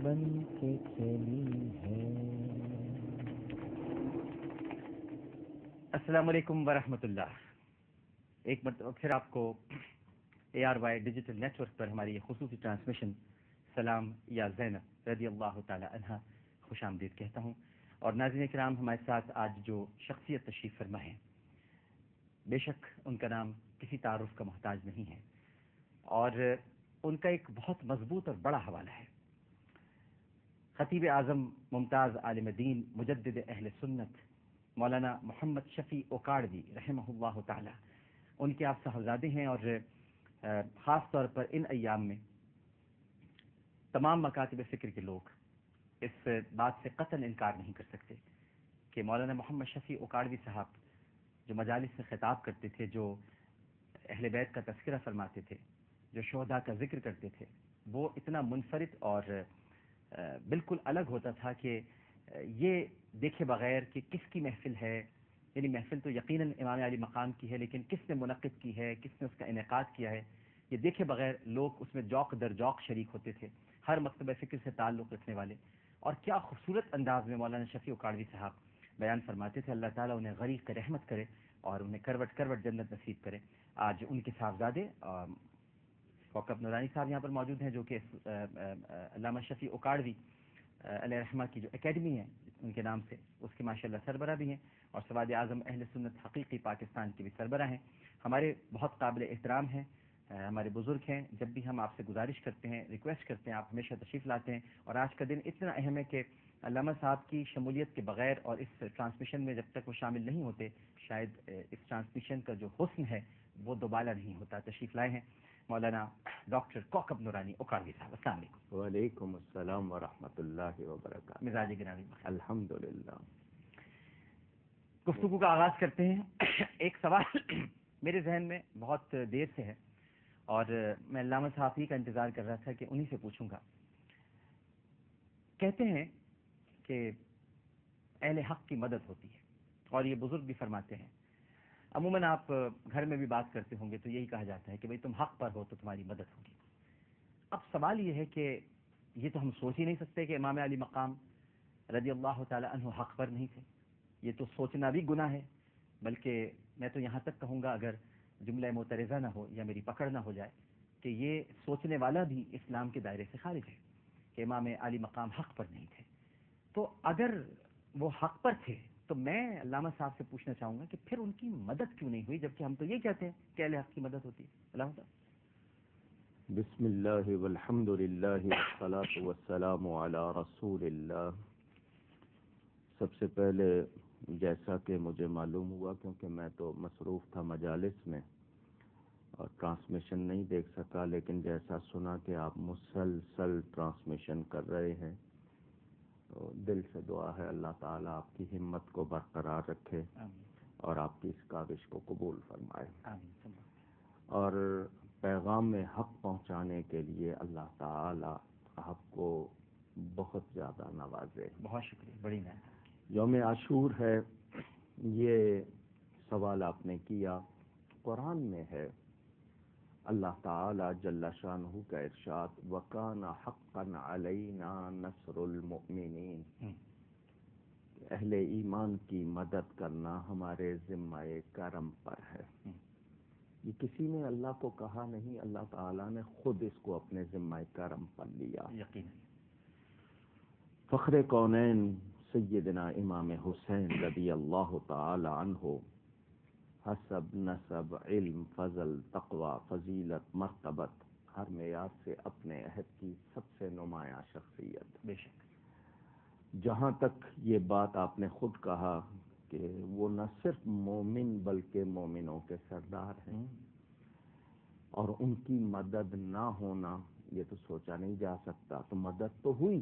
بن کے چلی ہے۔ السلام علیکم ورحمۃ اللہ۔ ایک مرتبہ پھر آپ کو ARY ڈیجیٹل نیٹ ورک پر ہماری یہ خصوصی ٹرانسمیشن سلام یا زینب رضی اللہ تعالی عنہا خوش آمدید کہتا ہوں۔ اور ناظرین کرام، ہمارے ساتھ آج جو شخصیت تشریف فرما ہے، بے شک ان کا نام کسی تعارف کا محتاج نہیں ہے، اور ان کا ایک بہت مضبوط اور بڑا حوالہ ہے۔ خطیب اعظم ممتاز عالم دین مجدد اہل سنت مولانا محمد شفیع اوکاڑوی رحمہ اللہ تعالی، ان کے آپ صاحبزادے ہیں، اور خاص طور پر ان ایام میں تمام مکاتب فکر کے لوگ اس بات سے قطعاً انکار نہیں کر سکتے کہ مولانا محمد شفیع اوکاڑوی صاحب جو مجالس سے خطاب کرتے تھے، جو اہل بیت کا تذکرہ فرماتے تھے، جو شہداء کا ذکر کرتے تھے، وہ اتنا منفرد اور بالکل الگ ہوتا تھا کہ یہ دیکھے بغیر کہ کس کی محفل ہے، یعنی محفل تو یقیناً امام علی مقام کی ہے، لیکن کس نے منعقد کی ہے، کس نے اس کا انعقاد کیا ہے، یہ دیکھے بغیر لوگ اس میں ذوق در ذوق شریک ہوتے تھے، ہر مکتبہ فکر سے تعلق رکھنے والے۔ اور کیا خوبصورت انداز میں مولانا شفیع اوکاڑوی صاحب بیان فرماتے تھے۔ اللہ تعالیٰ انہیں غریق رحمت کرے اور انہیں کروٹ کروٹ جنت نصیب کرے۔ آج ان کے صاحبزادے کوکب نورانی صاحب یہاں پر موجود ہیں، جو کہ علامہ شفیع اوکاڑوی علیہ رحمہ کی جو اکیڈمی ہے ان کے نام سے، اس کے ماشاء اللہ سربراہ بھی ہیں، اور سواد اعظم اہل سنت حقیقی پاکستان کے بھی سربراہ ہیں۔ ہمارے بہت قابل احترام ہیں، ہمارے بزرگ ہیں۔ جب بھی ہم آپ سے گزارش کرتے ہیں، ریکویسٹ کرتے ہیں، آپ ہمیشہ تشریف لاتے ہیں، اور آج کا دن اتنا اہم ہے کہ علامہ صاحب کی شمولیت کے بغیر اور اس ٹرانسمیشن میں جب تک وہ شامل نہیں ہوتے، شاید اس ٹرانسمیشن کا جو حسن ہے وہ دوبالا نہیں ہوتا۔ تشریف لائے ہیں مولانا ڈاکٹر کوکب نورانی اوکاڑوی صاحب۔ السلام علیکم۔ وعلیکم السلام ورحمۃ اللہ وبرکاتہ۔ مزاج گرامی بخیر؟ الحمدللہ۔ گفتگو کا آغاز کرتے ہیں۔ ایک سوال میرے ذہن میں بہت دیر سے ہے، اور میں علامہ صاحب ہی کا انتظار کر رہا تھا کہ انہی سے پوچھوں گا۔ کہتے ہیں کہ اہل حق کی مدد ہوتی ہے، اور یہ بزرگ بھی فرماتے ہیں۔ عموماً آپ گھر میں بھی بات کرتے ہوں گے تو یہی کہا جاتا ہے کہ بھئی تم حق پر ہو تو تمہاری مدد ہوگی۔ اب سوال یہ ہے کہ یہ تو ہم سوچ ہی نہیں سکتے کہ امام علی مقام رضی اللہ تعالی عنہ حق پر نہیں تھے، یہ تو سوچنا بھی گناہ ہے، بلکہ میں تو یہاں تک کہوں گا، اگر جملہ معترضہ نہ ہو یا میری پکڑ نہ ہو جائے، کہ یہ سوچنے والا بھی اسلام کے دائرے سے خارج ہے کہ امام علی مقام حق پر نہیں تھے۔ تو اگر وہ حق پر تھے تو میں علامہ صاحب سے پوچھنا چاہوں گا کہ پھر ان کی مدد کیوں نہیں ہوئی، جبکہ ہم تو یہ کہتے ہیں کہ اہل حق کی مدد ہوتی ہے۔ علامہ صاحب۔ بسم اللہ والحمد للہ والصلاۃ والسلام علی رسول اللہ۔ سب سے پہلے جیسا کہ مجھے معلوم ہوا، کیونکہ میں تو مصروف تھا مجالس میں اور ٹرانسمیشن نہیں دیکھ سکا، لیکن جیسا سنا کہ آپ مسلسل ٹرانسمیشن کر رہے ہیں، تو دل سے دعا ہے اللہ تعالیٰ آپ کی ہمت کو برقرار رکھے اور آپ کی اس کاوش کو قبول فرمائے، اور پیغام حق پہنچانے کے لیے اللہ تعالیٰ آپ کو بہت زیادہ نوازے۔ بہت شکریہ، بڑی محنت۔ یوم عاشور ہے، یہ سوال آپ نے کیا۔ قرآن میں ہے، اللہ تعالی جل شانہ کا ارشاد، وَكَانَ حَقًّا عَلَيْنَا نَصْرُ الْمُؤْمِنِينَ، اہل ایمان کی مدد کرنا ہمارے ذمہ کرم پر ہے۔ یہ کسی نے اللہ کو کہا نہیں، اللہ تعالیٰ نے خود اس کو اپنے ذمہ کرم پر لیا۔ یقیناً۔ فخر کونین سیدنا امام حسین رضی اللہ تعالی عنہ، حسب، نسب، علم، فضل، تقوی، فضیلت، مرتبت، ہر معیار سے اپنے عہد کی سب سے نمایاں شخصیت۔ بے شک۔ جہاں تک یہ بات آپ نے خود کہا کہ وہ نہ صرف مومن بلکہ مومنوں کے سردار ہیں، اور ان کی مدد نہ ہونا یہ تو سوچا نہیں جا سکتا۔ تو مدد تو ہوئی،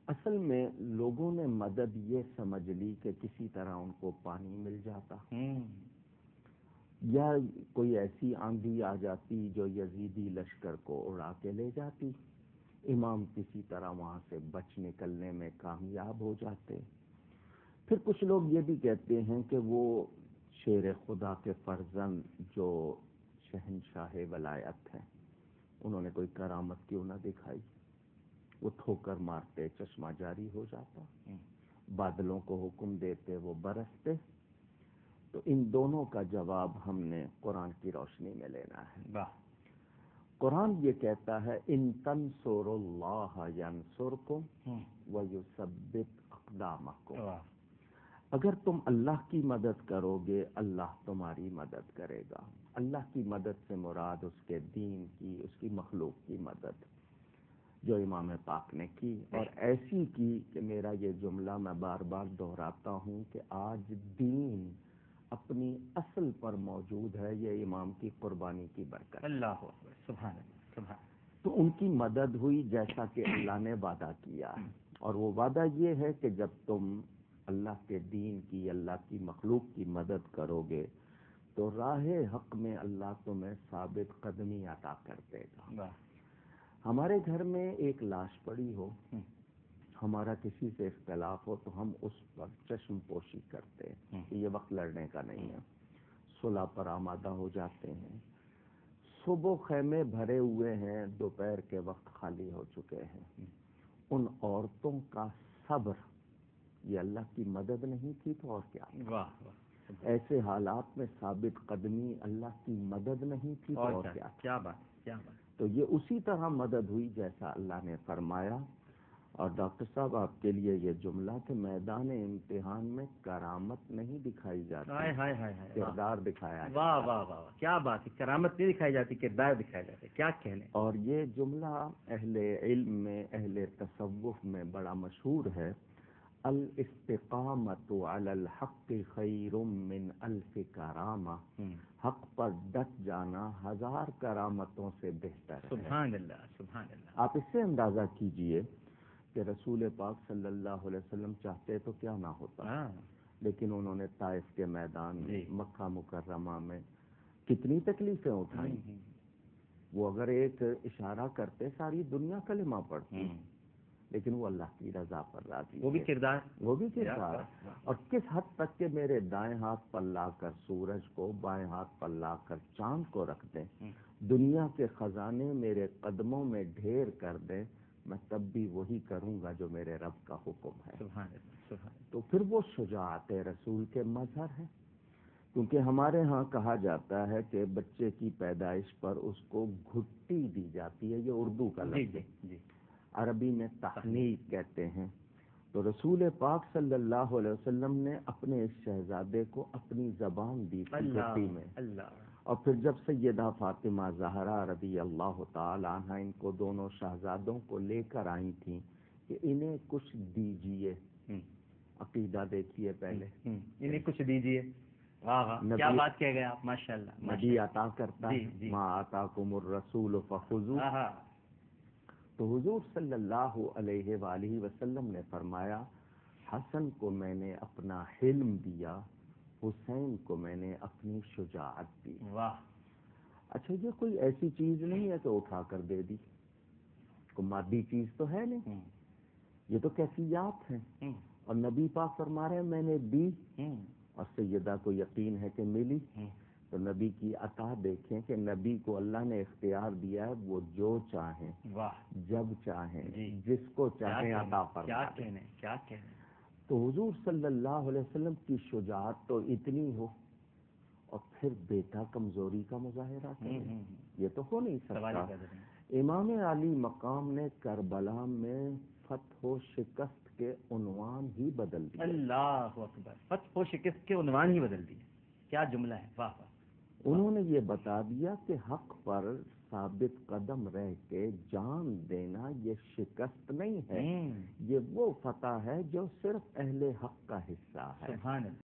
اصل میں لوگوں نے مدد یہ سمجھ لی کہ کسی طرح ان کو پانی مل جاتا، یا کوئی ایسی آندھی آ جاتی جو یزیدی لشکر کو اڑا کے لے جاتی، امام کسی طرح وہاں سے بچ نکلنے میں کامیاب ہو جاتے۔ پھر کچھ لوگ یہ بھی کہتے ہیں کہ وہ شیر خدا کے فرزند جو شہنشاہ ولایت ہیں، انہوں نے کوئی کرامت کیوں نہ دکھائی، وہ ٹھوکر مارتے چشمہ جاری ہو جاتا، بادلوں کو حکم دیتے وہ برستے. تو ان دونوں کا جواب ہم نے قرآن کی روشنی میں لینا ہے. واہ. قرآن یہ کہتا ہے ان تنصروا اللہ ینصرکم ویثبت اقدامکم. واہ. اگر تم اللہ کی مدد کرو گے اللہ تمہاری مدد کرے گا. اللہ کی مدد سے مراد اس کے دین کی، اس کی مخلوق کی مدد جو امام پاک نے کی، اور ایسی کی کہ میرا یہ جملہ میں بار بار دہراتا ہوں کہ آج دین اپنی اصل پر موجود ہے، یہ امام کی قربانی کی برکت. اللہ اکبر. سبحان اللہ. سبحان. تو ان کی مدد ہوئی جیسا کہ اللہ نے وعدہ کیا ہے، اور وہ وعدہ یہ ہے کہ جب تم اللہ کے دین کی، اللہ کی مخلوق کی مدد کرو گے تو راہ حق میں اللہ تمہیں ثابت قدمی عطا کر دے گا. واہ. ہمارے گھر میں ایک لاش پڑی ہو، ہمارا کسی سے اختلاف ہو تو ہم اس پر چشم پوشی کرتے ہیں کہ یہ وقت لڑنے کا نہیں ہے، صلح پر آمادہ ہو جاتے ہیں. صبح خیمے بھرے ہوئے ہیں، دوپہر کے وقت خالی ہو چکے ہیں. ان عورتوں کا صبر یہ اللہ کی مدد نہیں تھی تو اور کیا؟ واہ. ایسے حالات میں ثابت قدمی اللہ کی مدد نہیں تھی تو اور کیا؟ کیا بات. کیا بات. تو یہ اسی طرح مدد ہوئی جیسا اللہ نے فرمایا. اور ڈاکٹر صاحب آپ کے لیے یہ جملہ کہ میدان امتحان میں کرامت نہیں دکھائی جاتی، ہائے ہائے ہائے ہائے. کردار دکھایا جاتا. واہ واہ واہ. کیا بات ہے. کرامت نہیں دکھائی جاتی، کردار دکھایا جاتا ہے. کیا کہنے. اور یہ جملہ اہل علم میں، اہل تصوف میں بڑا مشہور ہے. الاستقامت علی الحق خیر من الف کرامہ. حق پر ڈٹ جانا 1000 کرامتوں سے بہتر ہے. سبحان اللہ. سبحان اللہ. آپ اس سے اندازہ کیجئے کہ رسول پاک صلی اللہ علیہ وسلم چاہتے تو کیا نہ ہوتا، لیکن انہوں نے طائف کے میدان میں، مکہ مکرمہ میں کتنی تکلیفیں اٹھائیں. وہ اگر ایک اشارہ کرتے ساری دنیا کلمہ پڑھتی، لیکن وہ اللہ کی رضا پر راضی. وہ بھی کردار. وہ بھی کردار. اور کس حد تک کہ میرے دائیں ہاتھ پر لا کر سورج کو، بائیں ہاتھ پر لا کر چاند کو رکھ دیں، دنیا کے خزانے میرے قدموں میں ڈھیر کر دیں، میں تب بھی وہی کروں گا جو میرے رب کا حکم ہے. سبحان اللہ. سبحان. تو پھر وہ شجاعت رسول کے مظہر ہے. کیونکہ ہمارے ہاں کہا جاتا ہے کہ بچے کی پیدائش پر اس کو گھٹی دی جاتی ہے. یہ اردو کا لفظ ہے، عربی میں تحنیک کہتے ہیں. تو رسول پاک صلی اللہ علیہ وسلم نے اپنے اس شہزادے کو اپنی زبان دی تھی گھٹی میں. اور پھر جب سیدہ فاطمہ زہرا رضی اللہ تعالی عنہ ان کو دونوں شہزادوں کو لے کر آئی تھیں کہ انہیں کچھ دیجئے. عقیدہ دیکھیے پہلے، انہیں کچھ دیجئے. کیا بات کہہ گئے آپ. ماشاء اللہ. نبی عطا کرتا ہے، ما آتاکم الرسول فخذوہ. تو حضور صلی اللہ علیہ وآلہ وسلم نے فرمایا حسن کو میں نے اپنا حلم دیا، حسین کو میں نے اپنی شجاعت دی. واہ. اچھا یہ کوئی ایسی چیز نہیں ہے کہ اٹھا کر دے دی، کوئی مادی چیز تو ہے نہیں، یہ تو کیفیات ہیں. اور نبی پاک فرما رہے ہیں میں نے دی، اور سیدہ کو یقین ہے کہ ملی. تو نبی کی عطا دیکھیں کہ نبی کو اللہ نے اختیار دیا ہے، وہ جو چاہیں، جب چاہیں، جس کو چاہیں عطا فرمائیں. کیا کہنے. تو حضور صلی اللہ علیہ وسلم کی شجاعت تو اتنی ہو اور پھر بیٹا کمزوری کا مظاہرہ کرے، یہ تو ہو نہیں سکتا. امام علی مقام نے کربلا میں فتح و شکست کے عنوان ہی بدل دیا. اللہ اکبر. فتح و شکست کے عنوان ہی بدل دیے. کیا جملہ ہے. واہ واہ. انہوں نے یہ بتا دیا کہ حق پر ثابت قدم رہ کے جان دینا یہ شکست نہیں ہے، یہ وہ فتح ہے جو صرف اہل حق کا حصہ ہے. سبحان اللہ.